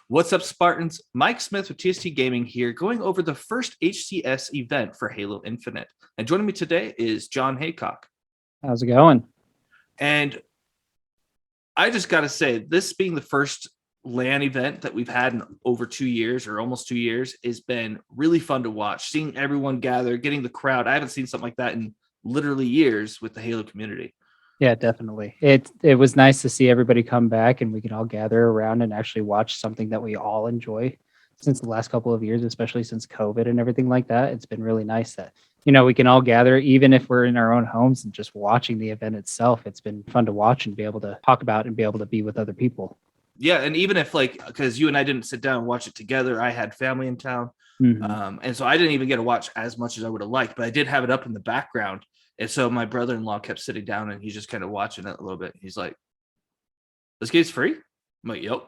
What's up, Spartans? Mike Smith with TST Gaming here, going over the first HCS event for Halo Infinite. And joining me today is John Haycock. How's it going? And I just got to say, this being the first LAN event that we've had in over 2 years or almost 2 years has been really fun to watch. Seeing everyone gather, getting the crowd. I haven't seen something like that in literally years with the Halo community. Yeah, definitely. It was nice to see everybody come back and we can all gather around and actually watch something that we all enjoy since the last couple of years, especially since COVID and everything like that. It's been really nice that, we can all gather, even if we're in our own homes and just watching the event itself. It's been fun to watch and be able to talk about and be able to be with other people. Yeah, and even if because you and I didn't sit down and watch it together, I had family in town. Mm-hmm. And so I didn't even get to watch as much as I would have liked, but I did have it up in the background. And so my brother-in-law kept sitting down and he's just kind of watching it a little bit. He's like, "This game's free?" I'm like, "Yep."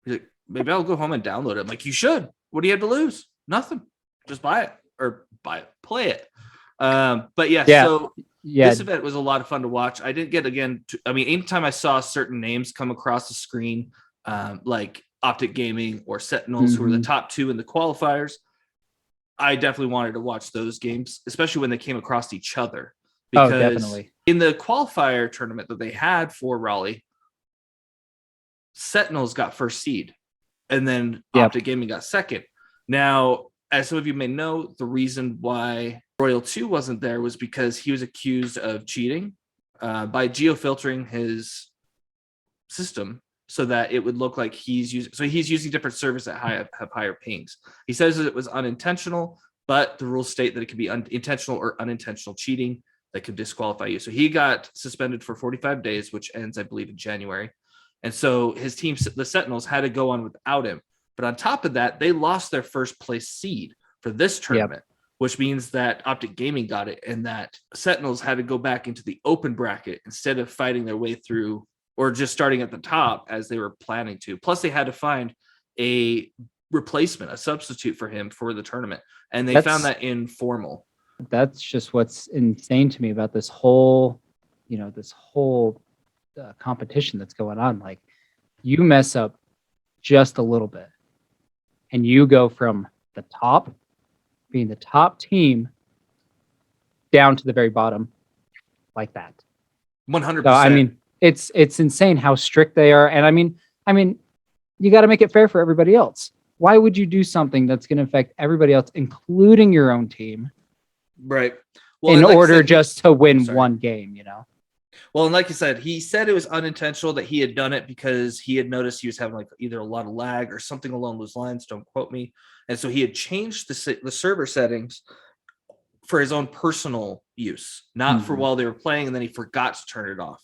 He's like, "Maybe I'll go home and download it." I'm like, "You should. What do you have to lose? Nothing. Just buy it or play it." But yeah, so this event was a lot of fun to watch. I didn't get anytime I saw certain names come across the screen, like Optic Gaming or Sentinels, who were the top two in the qualifiers, I definitely wanted to watch those games, especially when they came across each other. Because definitely. In the qualifier tournament that they had for Raleigh, Sentinels got first seed, and then Optic Gaming got second. Now, as some of you may know, the reason why Royal 2 wasn't there was because he was accused of cheating by geofiltering his system so that it would look like he's using different servers that have higher pings. He says that it was unintentional, but the rules state that it could be intentional or unintentional cheating that could disqualify you. So he got suspended for 45 days, which ends, I believe, in January. And so his team, the Sentinels, had to go on without him. But on top of that, they lost their first place seed for this tournament, which means that Optic Gaming got it, and that Sentinels had to go back into the open bracket instead of fighting their way through or just starting at the top as they were planning to. Plus, they had to find a replacement, a substitute for him for the tournament. And they found that in Formal. That's just what's insane to me about this whole, competition that's going on. Like, you mess up just a little bit and you go from the top, being the top team, down to the very bottom like that. 100%. So, I mean, it's insane how strict they are. And I mean, you got to make it fair for everybody else. Why would you do something that's going to affect everybody else, including your own team? Right. Well, in order just to win one game, Well, and like you said, he said it was unintentional, that he had done it because he had noticed he was having either a lot of lag or something along those lines. Don't quote me. And so he had changed the server settings for his own personal use, not for while they were playing, and then he forgot to turn it off.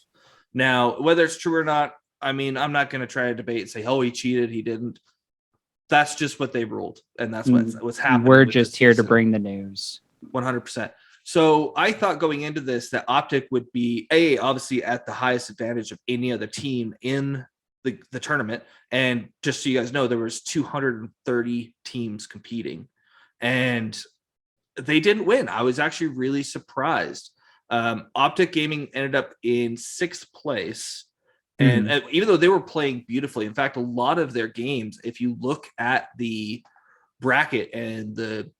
Now, whether it's true or not, I mean, I'm not going to try to debate and say, "Oh, he cheated, he didn't." That's just what they ruled, and that's what's happening. We're just here to bring the news. 100%. So I thought going into this that Optic would be obviously at the highest advantage of any other team in the tournament. And just so you guys know, there was 230 teams competing, and they didn't win. I was actually really surprised. Optic Gaming ended up in 6th place. And even though they were playing beautifully, in fact, a lot of their games, if you look at the bracket and the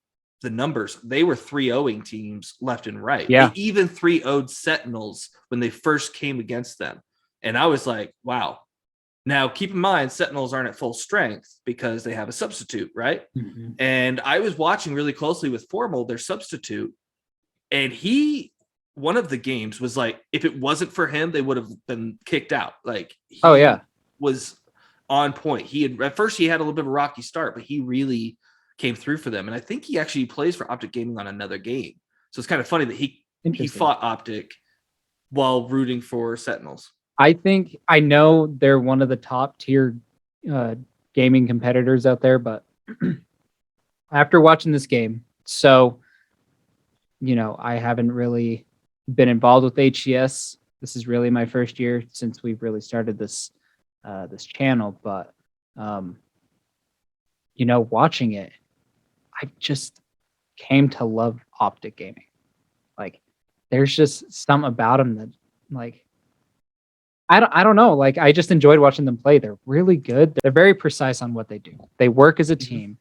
numbers, they were 3-0ing teams left and right. Yeah. They even 3-0'd Sentinels when they first came against them. And I was like, wow. Now, keep in mind, Sentinels aren't at full strength because they have a substitute, right? And I was watching really closely with Formal, their substitute, and one of the games was like, if it wasn't for him, they would have been kicked out. Like, he was on point. At first he had a little bit of a rocky start, but he really came through for them. And I think he actually plays for Optic Gaming on another game. So it's kind of funny that he fought Optic while rooting for Sentinels. I know they're one of the top tier gaming competitors out there, but after watching this game, I haven't really been involved with HCS. This is really my first year since we've really started this channel, but watching it, I just came to love Optic Gaming. Like, there's just something about them that, like, I don't know. Like, I just enjoyed watching them play. They're really good. They're very precise on what they do. They work as a team.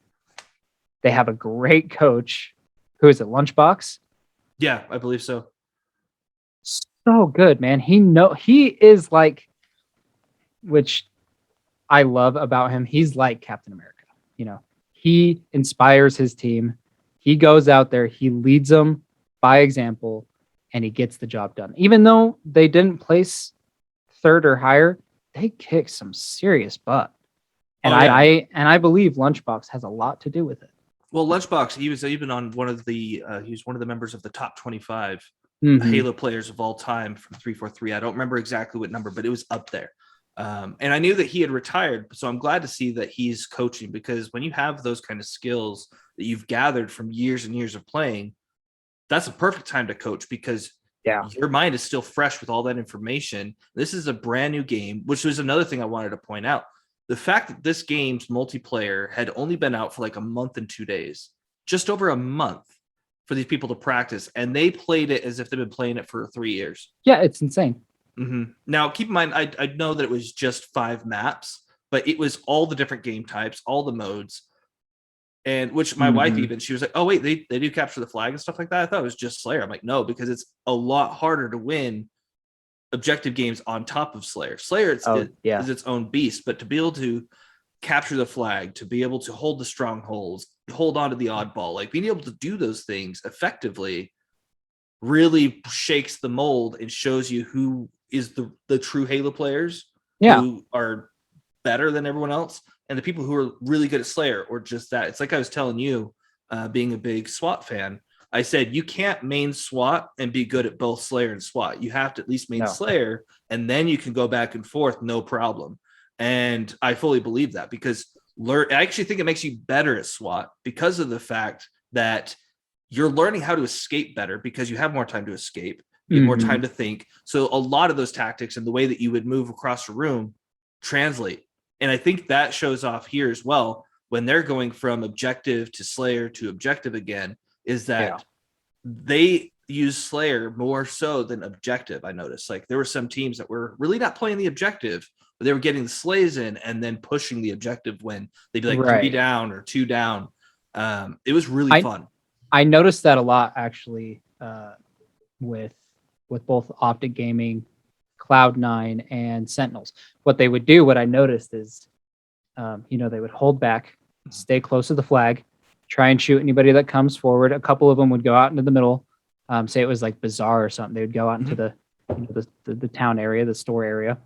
They have a great coach. Who is it? Lunchbox? Yeah, I believe so. So good, man. He is like, which I love about him. He's like Captain America. You know, he inspires his team. He goes out there, he leads them by example, and he gets the job done. Even though they didn't place third or higher, they kicked some serious butt. And I believe Lunchbox has a lot to do with it. Well, Lunchbox, he was even on he was one of the members of the top 25 Halo players of all time from 343. I don't remember exactly what number, but it was up there. And I knew that he had retired, so I'm glad to see that he's coaching, because when you have those kind of skills that you've gathered from years and years of playing, that's a perfect time to coach, because your mind is still fresh with all that information. This is a brand new game, which was another thing I wanted to point out. The fact that this game's multiplayer had only been out for like a month and 2 days, just over a month for these people to practice, and they played it as if they've been playing it for 3 years. Yeah, it's insane. Now, keep in mind, I know that it was just 5 maps, but it was all the different game types, all the modes, and which my wife even, she was like, oh, wait, they do capture the flag and stuff like that? I thought it was just Slayer. I'm like, no, because it's a lot harder to win objective games on top of Slayer. Slayer is its own beast, but to be able to capture the flag, to be able to hold the strongholds, hold on to the oddball, like being able to do those things effectively really shakes the mold and shows you who is the true Halo players who are better than everyone else, and the people who are really good at Slayer, or just that. It's like I was telling you, being a big SWAT fan, I said you can't main SWAT and be good at both Slayer and SWAT. You have to at least main Slayer, and then you can go back and forth, no problem. And I fully believe that, because I actually think it makes you better at SWAT because of the fact that you're learning how to escape better, because you have more time to escape, you have more time to think. So a lot of those tactics and the way that you would move across the room translate. And I think that shows off here as well, when they're going from objective to Slayer to objective again, is that they use Slayer more so than objective. I noticed, like, there were some teams that were really not playing the objective, but they were getting the slays in and then pushing the objective when they'd be like 3 down or 2 down. It was really fun. I noticed that a lot, actually, with both Optic Gaming, Cloud9, and Sentinels. What they would do, what I noticed is, they would hold back, stay close to the flag, try and shoot anybody that comes forward. A couple of them would go out into the middle. Say it was like Bazaar or something. They would go out into the town area, the store area,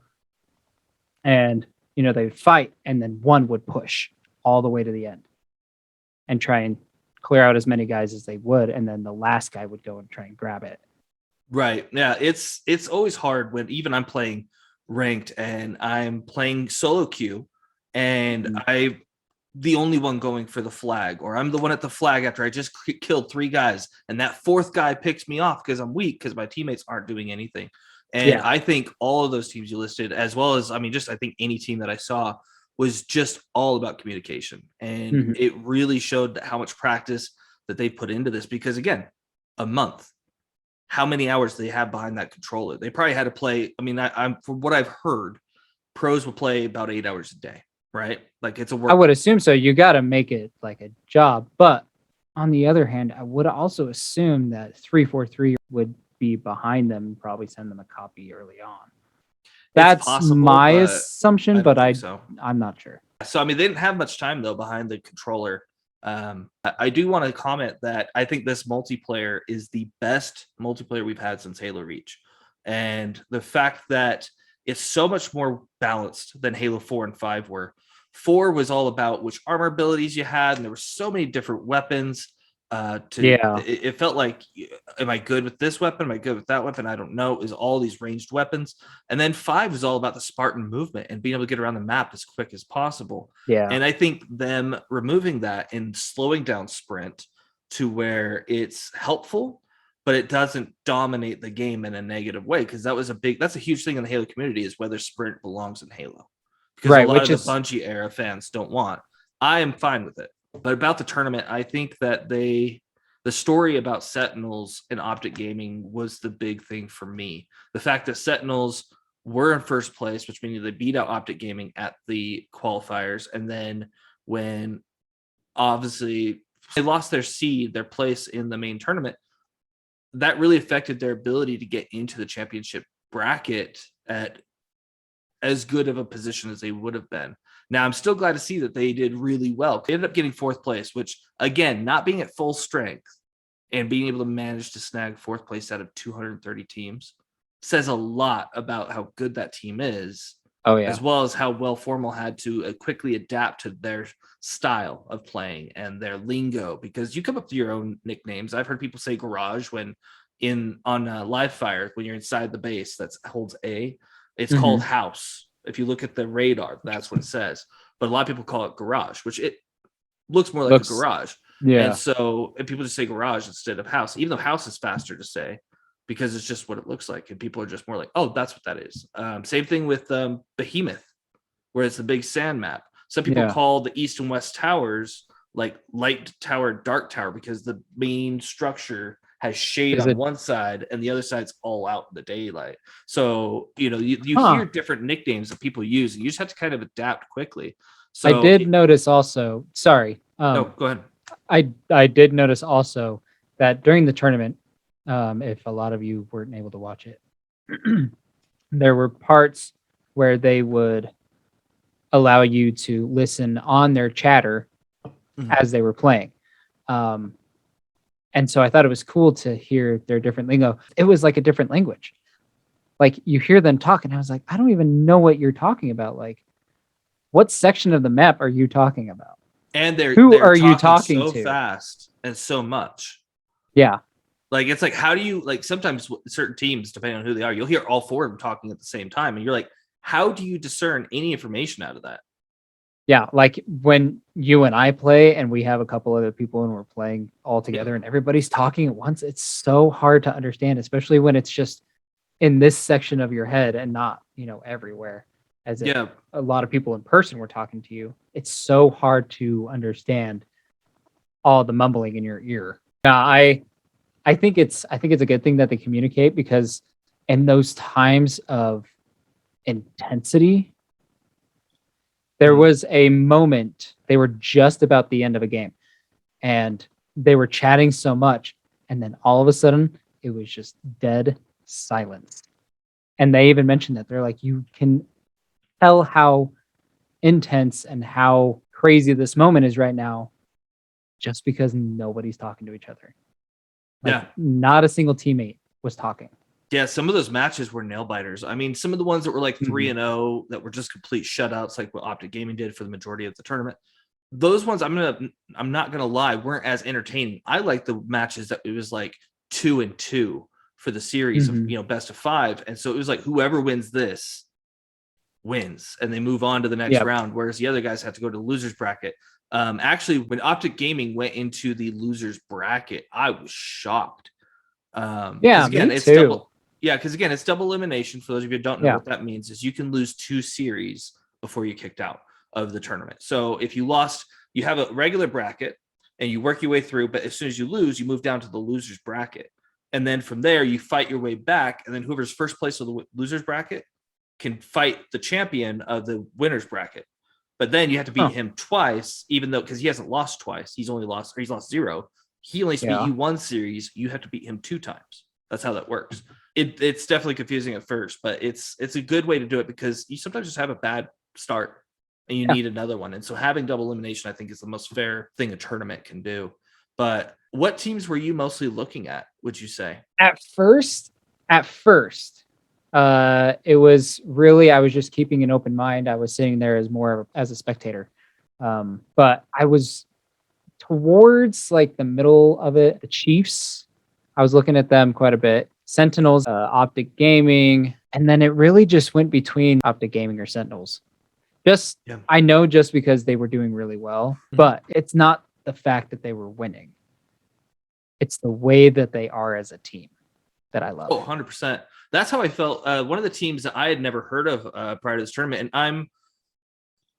and they would fight, and then one would push all the way to the end and try and clear out as many guys as they would, and then the last guy would go and try and grab it. Right. Yeah, it's always hard when even I'm playing ranked and I'm playing solo queue, and I'm the only one going for the flag, or I'm the one at the flag after I just killed 3 guys, and that 4th guy picks me off because I'm weak, because my teammates aren't doing anything. And I think all of those teams you listed, as well as, I think any team that I saw, was just all about communication. And it really showed how much practice that they put into this, because again, a month, how many hours do they have behind that controller? They probably had to play. I'm from what I've heard, pros will play about 8 hours a day, right? Like, it's a work. I would assume so. You got to make it like a job. But on the other hand, I would also assume that 343 would be behind them and probably send them a copy early on. That's possible, my assumption, but I'm not sure. So, they didn't have much time, though, behind the controller. I do want to comment that I think this multiplayer is the best multiplayer we've had since Halo Reach. And the fact that it's so much more balanced than Halo 4 and 5 were. 4 was all about which armor abilities you had, and there were so many different weapons. It felt like, am I good with this weapon? Am I good with that weapon? I don't know. It was all these ranged weapons. And then 5 was all about the Spartan movement and being able to get around the map as quick as possible. And I think them removing that and slowing down sprint to where it's helpful, but it doesn't dominate the game in a negative way, because that's a huge thing in the Halo community, is whether sprint belongs in Halo. Because a lot of the Bungie era fans don't want. I am fine with it. But about the tournament, I think that the story about Sentinels and Optic Gaming was the big thing for me. The fact that Sentinels were in first place, which means they beat out Optic Gaming at the qualifiers. And then when obviously they lost their seed, their place in the main tournament, that really affected their ability to get into the championship bracket at as good of a position as they would have been. Now, I'm still glad to see that they did really well. They ended up getting fourth place, which, again, not being at full strength and being able to manage to snag fourth place out of 230 teams says a lot about how good that team is. Oh, yeah. As well as how well Formal had to quickly adapt to their style of playing and their lingo, because you come up with your own nicknames. I've heard people say garage when on live fire, when you're inside the base that holds A, it's called house. If you look at the radar, that's what it says. But a lot of people call it garage, which it looks more like a garage. Yeah. And people just say garage instead of house, even though house is faster to say, because it's just what it looks like. And people are just more like, oh, that's what that is. Same thing with Behemoth, where it's the big sand map. Some people call the east and west towers like light tower, dark tower, because the main structure has shade on one side and the other side's all out in the daylight. So, you hear different nicknames that people use, and you just have to kind of adapt quickly. So I did notice also, sorry. No, go ahead. I did notice also that during the tournament, if a lot of you weren't able to watch it, there were parts where they would allow you to listen on their chatter as they were playing. And so I thought it was cool to hear their different lingo. It was like a different language. Like you hear them talk, and I was like, I don't even know what you're talking about. Like, what section of the map are you talking about? And who are you talking so to? Fast and so much. Yeah. Like, it's like, how do you, like, sometimes certain teams, depending on who they are, you'll hear all four of them talking at the same time. And you're like, how do you discern any information out of that? Yeah. Like when you and I play and we have a couple other people and we're playing all together and everybody's talking at once, it's so hard to understand, especially when it's just in this section of your head and not, everywhere. As if a lot of people in person were talking to you. It's so hard to understand all the mumbling in your ear. I think it's a good thing that they communicate, because in those times of intensity, there was a moment, they were just about the end of a game and they were chatting so much, and then all of a sudden it was just dead silence. And they even mentioned that they're like, you can tell how intense and how crazy this moment is right now just because nobody's talking to each other. Like, not a single teammate was talking. Yeah, some of those matches were nail biters. I mean, some of the ones that were like 3-0 that were just complete shutouts, like what Optic Gaming did for the majority of the tournament. Those ones, I'm not gonna lie, weren't as entertaining. I like the matches that it was like 2-2 for the series of best of 5, and so it was like whoever wins this wins, and they move on to the next round. Whereas the other guys have to go to the losers bracket. Actually, when Optic Gaming went into the losers bracket, I was shocked. Again, me it's too. double. Yeah, because again, it's double elimination. For those of you who don't know what that means, is you can lose 2 series before you're kicked out of the tournament. So if you lost, you have a regular bracket and you work your way through, but as soon as you lose, you move down to the losers bracket. And then from there, you fight your way back. And then whoever's first place of the losers bracket can fight the champion of the winners bracket. But then you have to beat him twice, even though, because he hasn't lost twice. He's lost 0. He only beat you 1 series. You have to beat him 2 times. That's how that works. It's definitely confusing at first, but it's a good way to do it, because you sometimes just have a bad start and you need another one. And so having double elimination, I think, is the most fair thing a tournament can do. But what teams were you mostly looking at, would you say? At first, it was really, I was just keeping an open mind. I was sitting there as a spectator. But I was towards like the middle of it. The Chiefs, I was looking at them quite a bit. Sentinels, Optic Gaming, and then it really just went between Optic Gaming or Sentinels. I know just because they were doing really well, but it's not the fact that they were winning. It's the way that they are as a team that I love. Oh, 100%. That's how I felt. One of the teams that I had never heard of prior to this tournament, and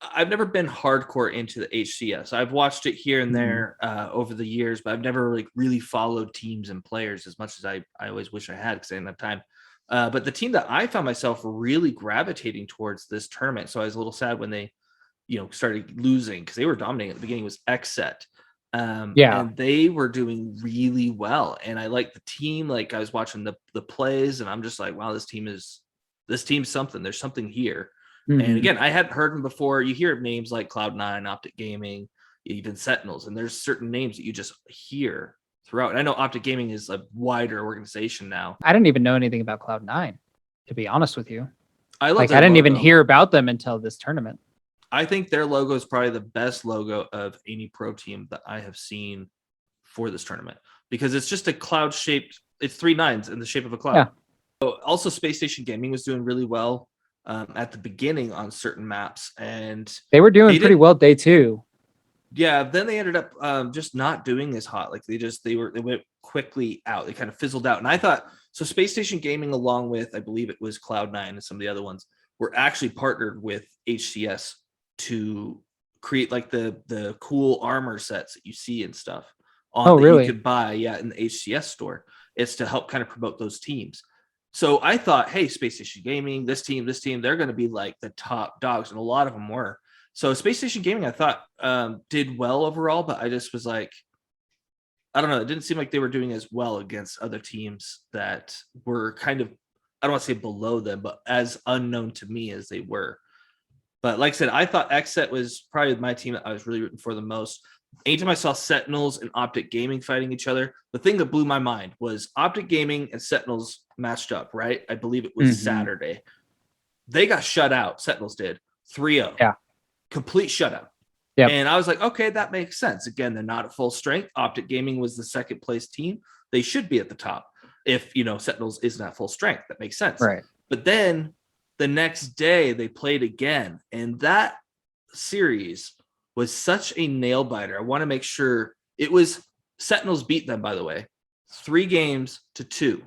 I've never been hardcore into the HCS. I've watched it here and there over the years, but I've never really followed teams and players as much as I always wish I had, because I didn't have time. But the team that I found myself really gravitating towards this tournament, so I was a little sad when they, started losing because they were dominating at the beginning, was XSET. And they were doing really well. And I like the team. Like I was watching the plays and I'm just like, wow, this team's something. There's something here. Mm-hmm. And again, I hadn't heard them before. You hear names like Cloud9, Optic Gaming, even Sentinels, and there's certain names that you just hear throughout. And I know Optic Gaming is a wider organization now. I didn't even know anything about Cloud9, to be honest with you. I didn't even hear about them until this tournament. I think their logo is probably the best logo of any pro team that I have seen for this tournament, because it's just a cloud shaped, it's 3 nines in the shape of a cloud. Yeah. Also, Space Station Gaming was doing really well at the beginning on certain maps, and they were doing pretty well day 2. Yeah, then they ended up just not doing as hot. Like they went quickly out. They kind of fizzled out. And I thought, so Space Station Gaming, along with, I believe it was Cloud9 and some of the other ones, were actually partnered with HCS to create like the cool armor sets that you see and stuff on you could buy in the HCS store. It's to help kind of promote those teams. So I thought, hey, Space Station Gaming, this team, they're going to be like the top dogs, and a lot of them were. So Space Station Gaming, I thought, did well overall, but I just was like, I don't know. It didn't seem like they were doing as well against other teams that were kind of, I don't want to say below them, but as unknown to me as they were. But like I said, I thought XSET was probably my team that I was really rooting for the most. Anytime I saw Sentinels and Optic Gaming fighting each other, the thing that blew my mind was Optic Gaming and Sentinels matched up, right? I believe it was Saturday. They got shut out. Sentinels did 3-0. Yeah. Complete shutout. Yeah. And I was like, okay, that makes sense. Again, they're not at full strength. Optic Gaming was the second place team. They should be at the top. If, Sentinels isn't at full strength, that makes sense. Right. But then the next day they played again. And that series was such a nail biter. I want to make sure it was Sentinels beat them, by the way, 3-2.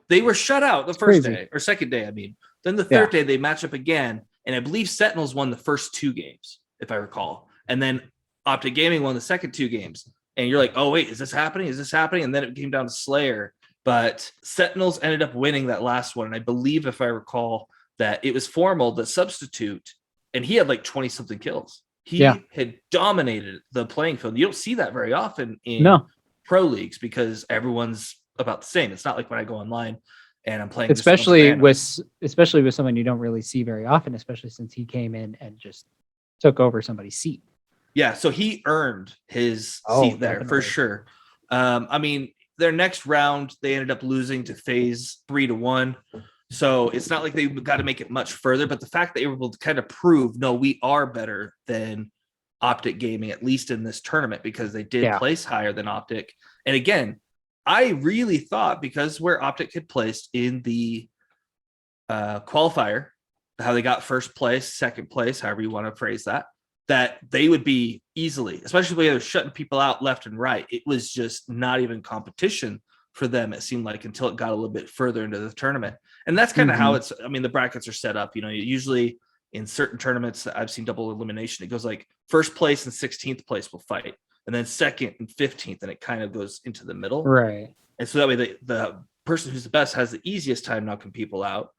They were shut out the first day or second day. I mean, then the third day they match up again. And I believe Sentinels won the first 2 games, if I recall. And then Optic Gaming won the second 2 games. And you're like, oh, wait, is this happening? Is this happening? And then it came down to Slayer. But Sentinels ended up winning that last one. And I believe, if I recall, that it was Formal, the substitute, and he had like 20-something kills. He had dominated the playing field. You don't see that very often in pro leagues because everyone's about the same. It's not like when I go online and I'm playing, especially with someone you don't really see very often, especially since he came in and just took over somebody's seat. Yeah, so he earned his seat there for sure. I mean, their next round they ended up losing to FaZe 3-1. So it's not like they got to make it much further, but the fact that they were able to kind of prove, no, we are better than Optic Gaming, at least in this tournament, because they did place higher than Optic. And again, I really thought, because where Optic had placed in the qualifier, how they got first place, second place, however you want to phrase that they would be easily, especially when they were shutting people out left and right. It was just not even competition for them, it seemed like, until it got a little bit further into the tournament. And that's kind of how it's, I mean, the brackets are set up. Usually in certain tournaments that I've seen double elimination, it goes like first place and 16th place will fight, and then second and 15th, and it kind of goes into the middle. Right. And so that way the person who's the best has the easiest time knocking people out.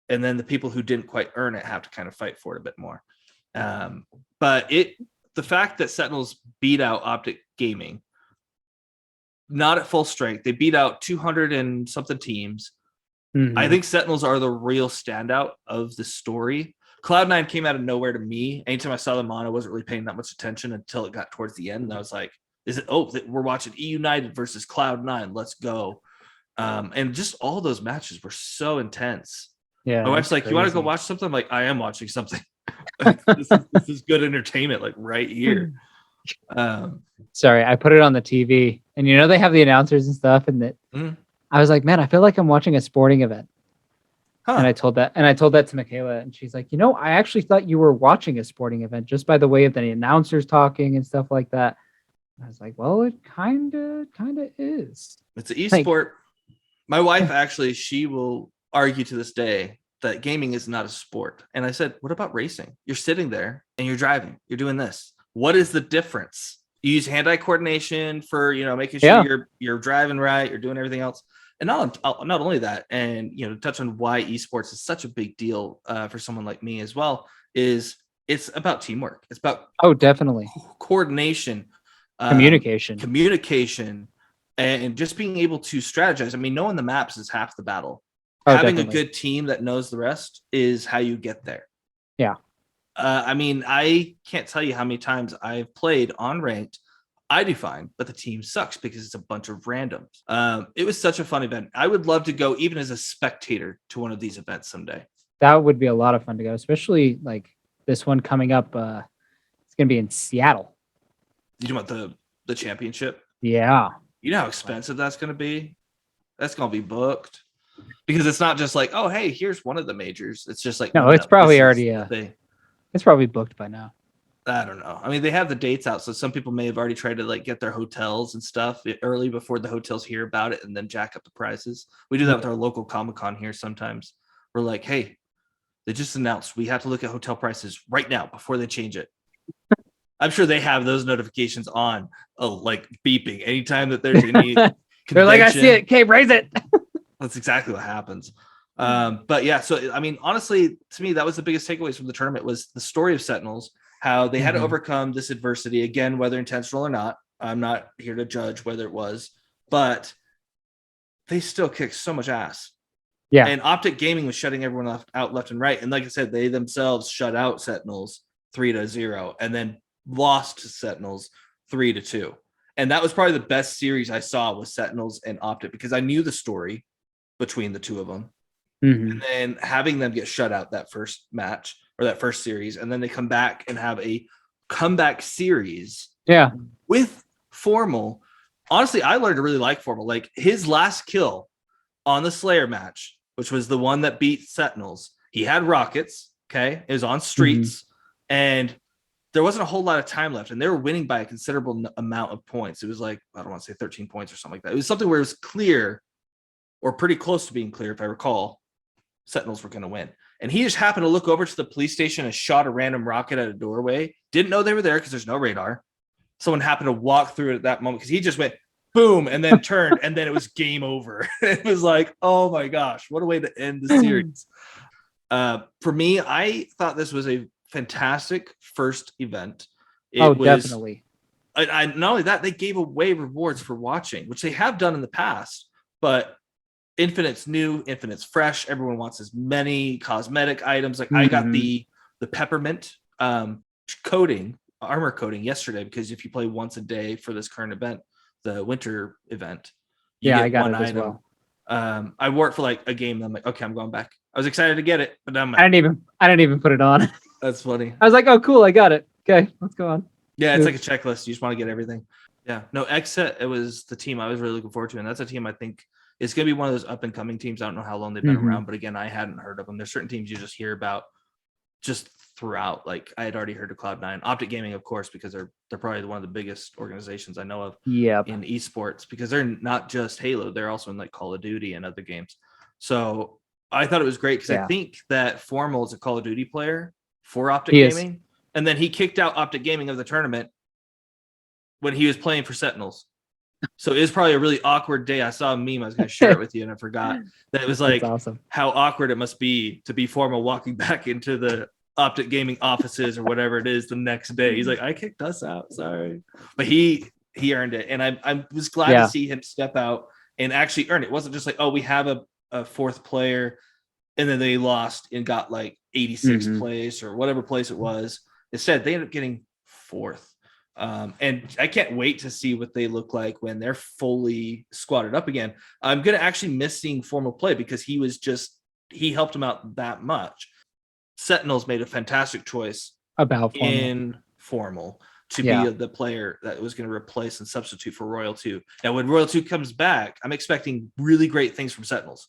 And then the people who didn't quite earn it have to kind of fight for it a bit more. But the fact that Sentinels beat out Optic Gaming, not at full strength, they beat out 200 and something teams. I think Sentinels are the real standout of the story. Cloud9 came out of nowhere to me. Anytime I saw them on, I wasn't really paying that much attention until it got towards the end. And I was like, we're watching E United versus Cloud9. Let's go. And just all those matches were so intense. Yeah. My wife's like, crazy. You want to go watch something? I'm like, I am watching something. this is good entertainment, like right here. Sorry, I put it on the TV, and they have the announcers and stuff, and that I was like, man, I feel like I'm watching a sporting event. And I told that to Michaela, and she's like, I actually thought you were watching a sporting event just by the way of the announcers talking and stuff like that. And I was like, well, it kind of is. It's an esport. My wife actually, she will argue to this day that gaming is not a sport. And I said, what about racing? You're sitting there and you're driving. You're doing this. What is the difference? You use hand-eye coordination for, making sure you're driving right, you're doing everything else. And not only that, and you know, to touch on why esports is such a big deal for someone like me as well, is it's about teamwork. It's about definitely coordination, communication, and just being able to strategize. I mean, knowing the maps is half the battle. Having definitely. a good team that knows the rest is how you get there. Yeah. I mean, I can't tell you how many times I've played on ranked. I do fine, but the team sucks because it's a bunch of randoms. It was such a fun event. I would love to go even as a spectator to one of these events someday. That would be a lot of fun to go, especially like this one coming up. It's going to be in Seattle. You know about the championship? Yeah. You know how expensive that's going to be? That's going to be booked. Because it's not just like, oh, hey, here's one of the majors. It's just like, no, it's probably already it's probably booked by now. I don't know. I mean, they have the dates out, so some people may have already tried to like get their hotels and stuff early before the hotels hear about it and then jack up the prices. We do that with our local Comic-Con here sometimes. We're like, hey, they just announced we have to look at hotel prices right now before they change it. I'm sure they have those notifications on, like beeping anytime that there's any They're like, I see it. Okay, raise it. That's exactly what happens. But yeah, so I mean, honestly, to me, that was the biggest takeaways from the tournament was the story of Sentinels, how they had to overcome this adversity, again, whether intentional or not. I'm not here to judge whether it was, but they still kicked so much ass. Yeah. And Optic Gaming was shutting everyone out left and right. And like I said, they themselves shut out Sentinels 3-0 and then lost to Sentinels 3-2. And that was probably the best series I saw was Sentinels and Optic because I knew the story between the two of them. And then having them get shut out that first match or that first series, and then they come back and have a comeback series with Formal. Honestly, I learned to really like Formal. Like his last kill on the Slayer match, which was the one that beat Sentinels, he had rockets. Okay. It was on streets and there wasn't a whole lot of time left, and they were winning by a considerable amount of points. It was like, I don't want to say 13 points or something like that. It was something where it was clear or pretty close to being clear, if I recall, Sentinels were going to win. And he just happened to look over to the police station and shot a random rocket at a doorway. Didn't know they were there because there's no radar. Someone happened to walk through it at that moment because he just went boom and then turned and then it was game over. It was like, oh my gosh, what a way to end the series. For me, I thought this was a fantastic first event. It was, definitely. Not only that, they gave away rewards for watching, which they have done in the past, but Infinite's new, Infinite's fresh. Everyone wants as many cosmetic items. Like I got the peppermint coating, armor coating yesterday because if you play once a day for this current event, the winter event, I got it as well. I wore it for like a game. And I'm like, okay, I'm going back. I was excited to get it, but I'm I didn't even put it on. That's funny. I was like, oh, cool, I got it. Okay, let's go on. Yeah, it's like a checklist. You just want to get everything. Yeah, no, Exit, it was the team I was really looking forward to, and that's a team I think is going to be one of those up and coming teams. I don't know how long they've been around, but again, I hadn't heard of them. There's certain teams you just hear about just throughout. Like I had already heard of Cloud9, Optic Gaming, of course, because they're probably one of the biggest organizations I know of in esports because they're not just Halo, they're also in like Call of Duty and other games. So I thought it was great because I think that Formal is a Call of Duty player for Optic Gaming, and then he kicked out Optic Gaming of the tournament when he was playing for Sentinels. So it was probably a really awkward day. I saw a meme. I was going to share it with you, and I forgot that it was like how awkward it must be to be Formal walking back into the Optic Gaming offices or whatever it is the next day. He's like, I kicked us out. Sorry. But he earned it. And I was glad to see him step out and actually earn it. It wasn't just like, oh, we have a fourth player and then they lost and got like 86th place or whatever place it was. Instead, they ended up getting fourth. And I can't wait to see what they look like when they're fully squatted up again. I'm going to actually miss seeing Formal play because he helped him out that much. Sentinels made a fantastic choice in Formal to be the player that was going to replace and substitute for Royal 2. Now, when Royal 2 comes back, I'm expecting really great things from Sentinels.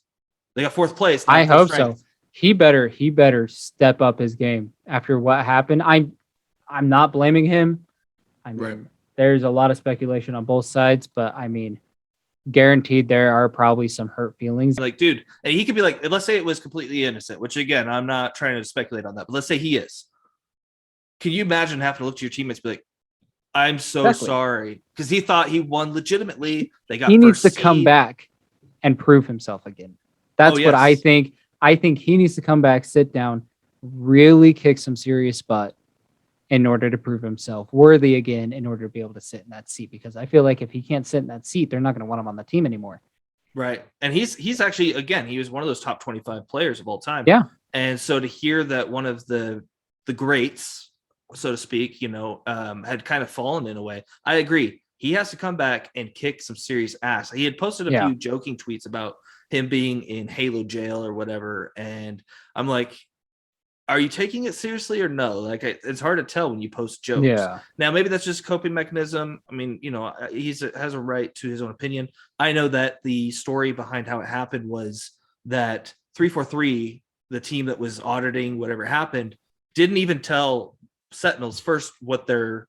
They got fourth place. I hope so. He better step up his game after what happened. I'm not blaming him. I mean, there's a lot of speculation on both sides, but I mean, guaranteed there are probably some hurt feelings. Like, dude, and he could be like, let's say it was completely innocent, which again, I'm not trying to speculate on that, but let's say he is. Can you imagine having to look to your teammates and be like, I'm so sorry? Because he thought he won legitimately. He needs to come back and prove himself again. That's what I think. I think he needs to come back, sit down, really kick some serious butt in order to prove himself worthy again, in order to be able to sit in that seat. Because I feel like if he can't sit in that seat, they're not going to want him on the team anymore. Right. And he's actually, again, he was one of those top 25 players of all time. Yeah. And so to hear that one of the greats, so to speak, had kind of fallen in a way, I agree. He has to come back and kick some serious ass. He had posted a few joking tweets about him being in Halo jail or whatever. And I'm like, are you taking it seriously or no? Like, it's hard to tell when you post jokes. Yeah. Now, maybe that's just a coping mechanism. I mean, he has a right to his own opinion. I know that the story behind how it happened was that 343, the team that was auditing whatever happened, didn't even tell Sentinels first what their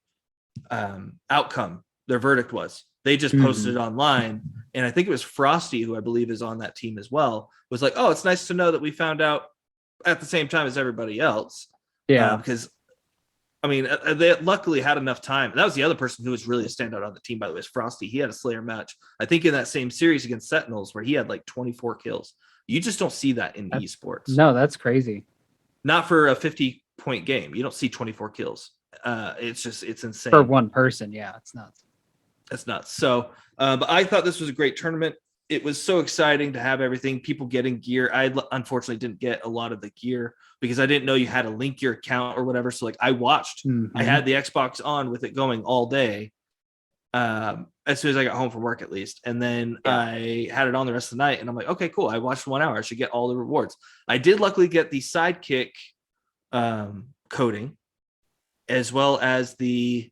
outcome, their verdict was. They just posted it online. And I think it was Frosty, who I believe is on that team as well, was like, oh, it's nice to know that we found out at the same time as everybody else. Yeah. Because, I mean, they luckily had enough time. That was the other person who was really a standout on the team, by the way, is Frosty. He had a Slayer match, I think, in that same series against Sentinels, where he had like 24 kills. You just don't see that in esports. No, that's crazy. Not for a 50-point game. You don't see 24 kills. It's insane. For one person, yeah, it's nuts. That's nuts. So, but I thought this was a great tournament. It was so exciting to have everything, people getting gear. I unfortunately didn't get a lot of the gear because I didn't know you had to link your account or whatever. So like I watched, I had the Xbox on with it going all day. As soon as I got home from work, at least. And then I had it on the rest of the night and I'm like, okay, cool. I watched 1 hour. I should get all the rewards. I did luckily get the sidekick coding, as well as the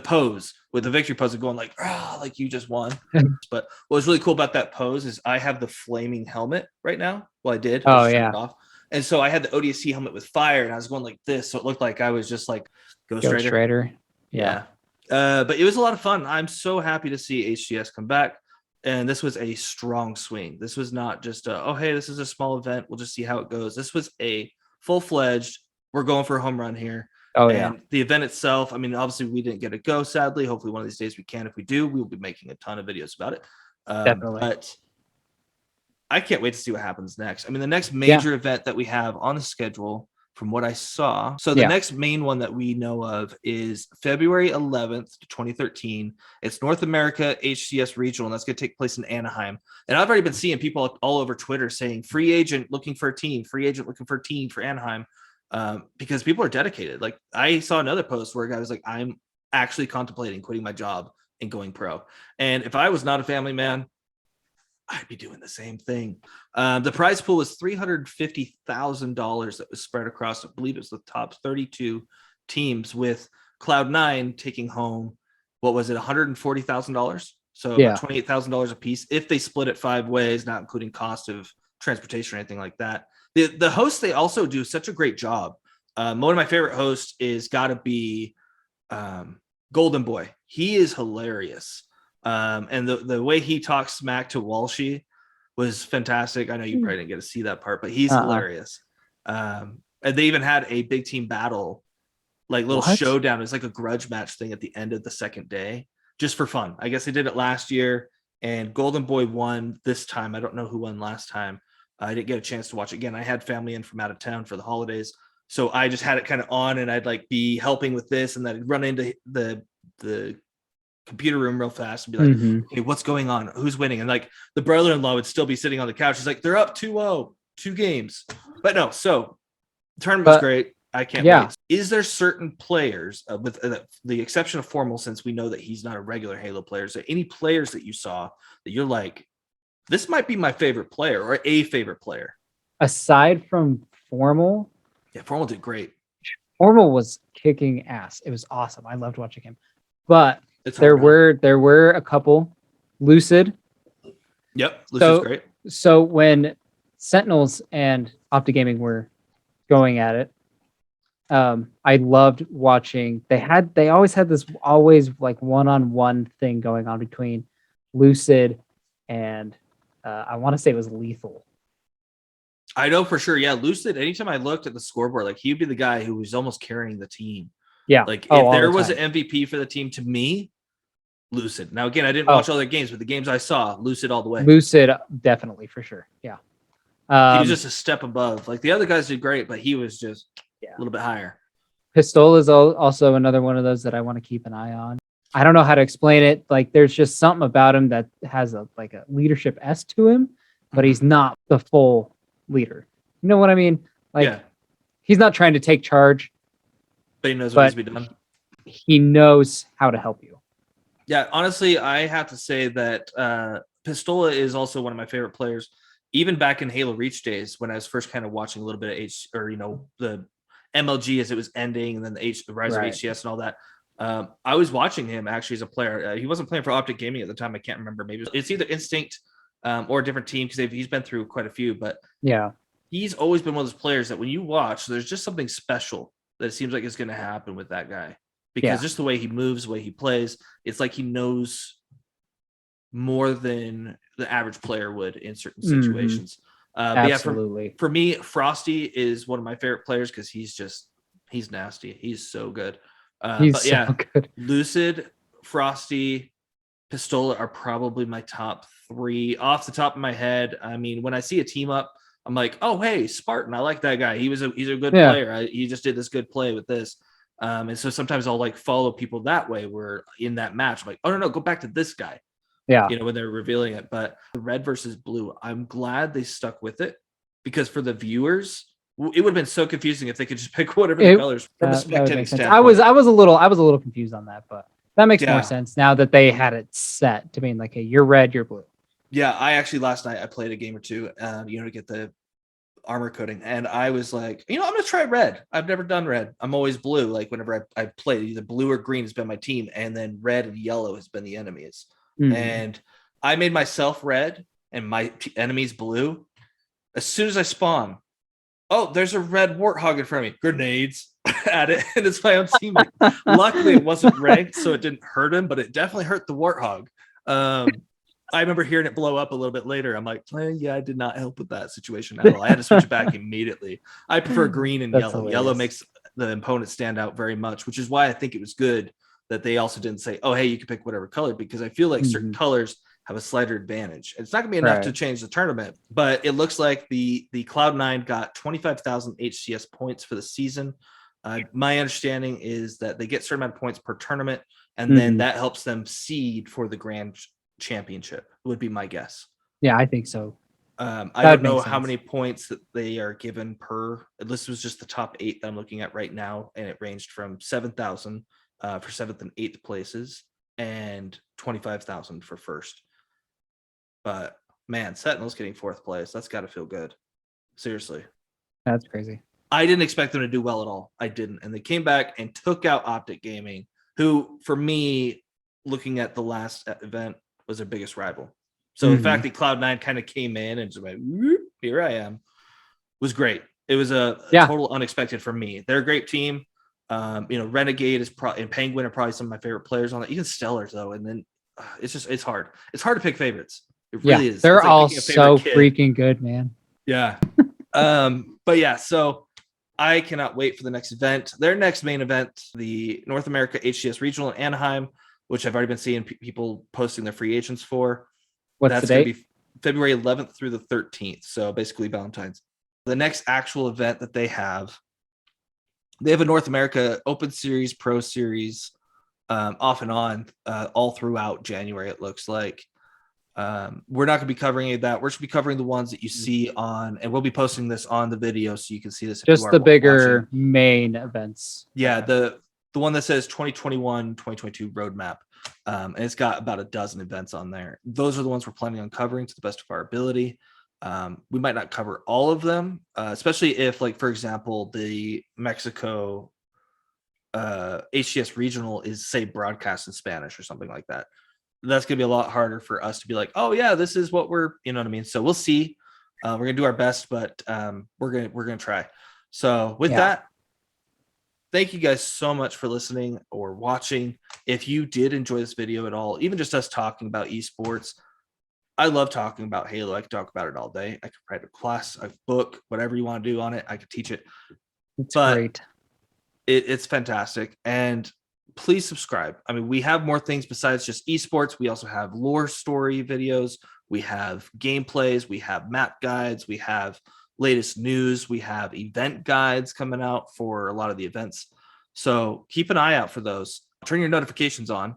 pose with the victory pose of going like you just won. But what was really cool about that pose is I have the flaming helmet right now. Well, I did. Oh, I yeah. it off. And so I had the ODST helmet with fire and I was going like this. So it looked like I was just like Ghost Raider. Yeah. But it was a lot of fun. I'm so happy to see HCS come back. And this was a strong swing. This was not just hey, this is a small event. We'll just see how it goes. This was a full-fledged, we're going for a home run here. Oh, and the event itself, I mean, obviously we didn't get to go, sadly. Hopefully one of these days we can. If we do, we will be making a ton of videos about it. Definitely. But I can't wait to see what happens next. I mean, the next major event that we have on the schedule, from what I saw, so the next main one that we know of is February 11th, 2013. It's North America HCS Regional, and that's going to take place in Anaheim. And I've already been seeing people all over Twitter saying free agent looking for a team, free agent looking for a team for Anaheim. Because people are dedicated. Like I saw another post where a guy was like, I'm actually contemplating quitting my job and going pro. And if I was not a family man, I'd be doing the same thing. The prize pool was $350,000 that was spread across, I believe it was the top 32 teams, with Cloud9 taking home, what was it, $140,000? So $28,000 a piece if they split it 5 ways, not including cost of transportation or anything like that. The hosts, they also do such a great job. One of my favorite hosts is got to be Golden Boy. He is hilarious. And the way he talks smack to Walshy was fantastic. I know you probably didn't get to see that part, but he's hilarious. And they even had a big team battle, like little showdown. It's like a grudge match thing at the end of the second day, just for fun. I guess they did it last year, and Golden Boy won this time. I don't know who won last time. I didn't get a chance to watch it again. I had family in from out of town for the holidays, so I just had it kind of on, and I'd like be helping with this, and then I'd run into the computer room real fast and be like, "Hey, what's going on? Who's winning?" And like the brother-in-law would still be sitting on the couch. He's like, "They're up 2-0, 2 games." But no, so the tournament was great. I can't wait. Is there certain players, with the exception of Formal, since we know that he's not a regular Halo player, is there any players that you saw that you're like, this might be my favorite player or a favorite player? Aside from Formal? Yeah, Formal did great. Formal was kicking ass. It was awesome. I loved watching him. But there were a couple. Lucid. Yep, Lucid's great. So when Sentinels and Optic Gaming were going at it, I loved watching. They always had this like one-on-one thing going on between Lucid and I want to say it was Lethal. I know for sure. Yeah, Lucid, anytime I looked at the scoreboard, like he'd be the guy who was almost carrying the team. Yeah. Like if there was an MVP for the team, to me, Lucid. Now, again, I didn't watch all their games, but the games I saw, Lucid all the way. Lucid, definitely, for sure. Yeah. He was just a step above. Like the other guys did great, but he was just a little bit higher. Pistola is also another one of those that I want to keep an eye on. I don't know how to explain it. Like there's just something about him that has a leadership S to him, but he's not the full leader. You know what I mean? Like he's not trying to take charge, but he knows what needs to be done. He knows how to help you. Yeah, honestly, I have to say that Pistola is also one of my favorite players. Even back in Halo Reach days, when I was first kind of watching a little bit of the MLG as it was ending, and then the rise of HCS and all that. I was watching him actually as a player. He wasn't playing for Optic Gaming at the time. I can't remember. Maybe it's either Instinct or a different team because he's been through quite a few. But he's always been one of those players that when you watch, there's just something special that it seems like is going to happen with that guy because just the way he moves, the way he plays, it's like he knows more than the average player would in certain situations. Absolutely. For me, Frosty is one of my favorite players because he's nasty. He's so good. Good. Lucid, Frosty, Pistola are probably my top 3 off the top of my head. I mean, when I see a team up, I'm like, oh, hey, Spartan. I like that guy. He's a good player. He just did this good play with this. And so sometimes I'll like follow people that way. Where in that match, I'm like, oh no, go back to this guy. Yeah. When they're revealing it. But the red versus blue, I'm glad they stuck with it because for the viewers, it would have been so confusing if they could just pick whatever the colors from a spectating standpoint. I was a little confused on that, but that makes more sense now that they had it set to mean like, hey, you're red, you're blue. Yeah, I actually last night I played a game or two, to get the armor coating, and I was like, I'm gonna try red. I've never done red. I'm always blue. Like whenever I played, either blue or green has been my team, and then red and yellow has been the enemies. And I made myself red and my enemies blue. As soon as I spawn, oh, there's a red warthog in front of me. Grenades at it, and it's my own teammate. Luckily, it wasn't ranked, so it didn't hurt him, but it definitely hurt the warthog. I remember hearing it blow up a little bit later. I'm like, I did not help with that situation at all. I had to switch it back immediately. I prefer green and yellow. Hilarious. Yellow makes the opponent stand out very much, which is why I think it was good that they also didn't say, oh, hey, you can pick whatever color, because I feel like certain colors have a slighter advantage. It's not gonna be enough to change the tournament, but it looks like the Cloud9 got 25,000 HCS points for the season. My understanding is that they get a certain amount of points per tournament, and then that helps them seed for the grand championship, would be my guess. Yeah, I think so. I don't know how many points that they are given per. This was just the top 8 that I'm looking at right now, and it ranged from 7,000 for 7th and 8th places, and 25,000 for first. But man, Sentinel's getting 4th place. That's got to feel good. Seriously, that's crazy. I didn't expect them to do well at all. I didn't, and they came back and took out Optic Gaming, who, for me, looking at the last event, was their biggest rival. So the fact that Cloud9 kind of came in and just went, here I am, was great. It was a total unexpected for me. They're a great team. Renegade is and Penguin are probably some of my favorite players on that. Even Stellars though, and then it's hard. It's hard to pick favorites. It really is. They're all so freaking good, man. Yeah. But yeah, so I cannot wait for the next event. Their next main event, the North America HCS Regional in Anaheim, which I've already been seeing people posting their free agents for. That's going to be February 11th through the 13th. So basically Valentine's. The next actual event that they have a North America Open Series, Pro Series, off and on, all throughout January, it looks like. We're not going to be covering any of that. We're just going to be covering the ones that you see on, and we'll be posting this on the video so you can see this. Just the bigger main events. Yeah, the one that says 2021, 2022 roadmap. And it's got about a dozen events on there. Those are the ones we're planning on covering to the best of our ability. We might not cover all of them, especially if, like, for example, the Mexico HCS regional is, say, broadcast in Spanish or something like that. That's going to be a lot harder for us to be like, oh yeah, this is what we're, you know what I mean? So we'll see. We're going to do our best, but we're going to try. So with that, thank you guys so much for listening or watching. If you did enjoy this video at all, even just us talking about esports, I love talking about Halo. I could talk about it all day. I could write a class, a book, whatever you want to do on it. I could teach it. It's great. It's fantastic. And please subscribe. I mean, we have more things besides just esports. We also have lore story videos. We have gameplays. We have map guides. We have latest news. We have event guides coming out for a lot of the events. So keep an eye out for those. Turn your notifications on.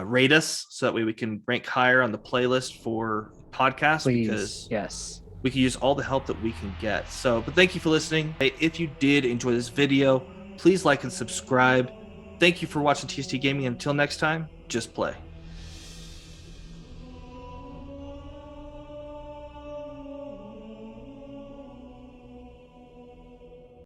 Rate us so that way we can rank higher on the playlist for podcasts. Please, because yes, we can use all the help that we can get. So, but thank you for listening. Hey, if you did enjoy this video, please like and subscribe. Thank you for watching TST Gaming. Until next time, just play.